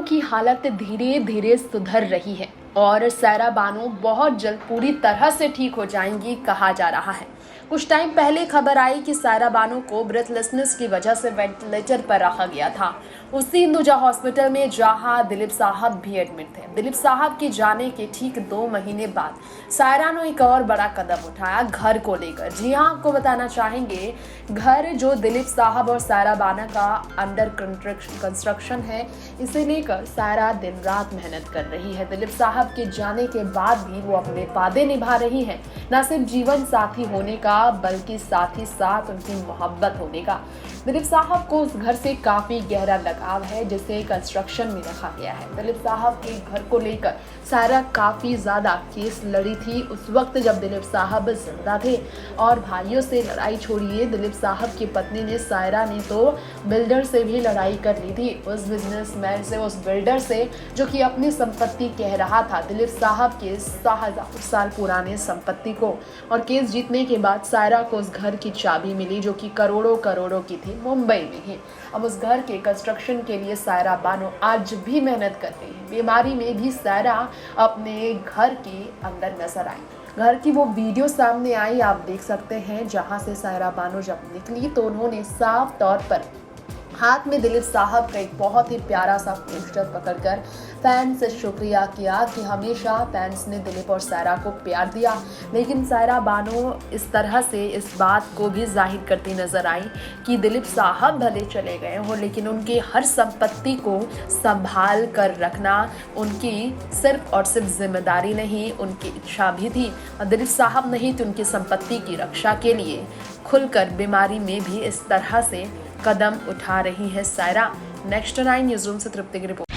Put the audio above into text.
की हालत धीरे धीरे सुधर रही है और सायरा बानो बहुत जल्द पूरी तरह से ठीक हो जाएंगी कहा जा रहा है। कुछ टाइम पहले खबर आई कि सायरा बानो को ब्रेथलेसनेस की वजह से वेंटिलेटर पर रखा गया था, उसी हिंदुजा हॉस्पिटल में जहां दिलीप साहब भी एडमिट थे। दिलीप साहब के जाने के ठीक 2 महीने बाद सायरा ने एक और बड़ा कदम उठाया घर को लेकर। जी हाँ, आपको बताना चाहेंगे, घर जो दिलीप साहब और सायरा बानो का अंडर कंस्ट्रक्शन है, इसे लेकर सायरा दिन रात मेहनत कर रही है। दिलीप साहब के जाने के बाद भी वो अपने वादे निभा रही हैं, न सिर्फ जीवन साथी होने का बल्कि साथ ही साथ उनकी मोहब्बत होने का। दिलीप साहब को उस घर से काफी गहरा लगाव है जिसे कंस्ट्रक्शन में रखा गया है। दिलीप साहब के घर को लेकर सायरा काफी ज्यादा केस लड़ी थी उस वक्त जब दिलीप साहब जिंदा थे, और भाइयों से लड़ाई छोड़िए, दिलीप साहब की पत्नी ने, सायरा ने तो बिल्डर से भी लड़ाई कर ली थी, उस बिजनेसमैन से, उस बिल्डर से जो कि अपनी संपत्ति कह रहा था दिलीप साहब के 6000 साल पुराने संपत्ति को। और केस जीतने के बाद सायरा को उस घर की चाबी मिली जो कि करोड़ों करोड़ों की थी, मुंबई में ही। अब उस घर के कंस्ट्रक्शन के लिए सायरा बानो आज भी मेहनत कर रही है। बीमारी में भी सायरा अपने घर के अंदर नजर आई। घर की वो वीडियो सामने आई, आप देख सकते हैं, जहां से सायरा बानो जब निकली तो उन्होंने साफ तौर पर हाथ में दिलीप साहब का एक बहुत ही प्यारा सा पोस्टर पकड़कर फैंस से शुक्रिया किया कि हमेशा फैंस ने दिलीप और सायरा को प्यार दिया। लेकिन सायरा बानो इस तरह से इस बात को भी जाहिर करती नजर आई कि दिलीप साहब भले चले गए हों लेकिन उनकी हर संपत्ति को संभाल कर रखना उनकी सिर्फ और सिर्फ जिम्मेदारी नहीं, उनकी इच्छा भी थी। और दिलीप साहब नहीं तो उनकी संपत्ति की रक्षा के लिए खुलकर बीमारी में भी इस तरह से कदम उठा रही है सायरा। नेक्स्ट 9 न्यूज़ रूम से तृप्ति की रिपोर्ट।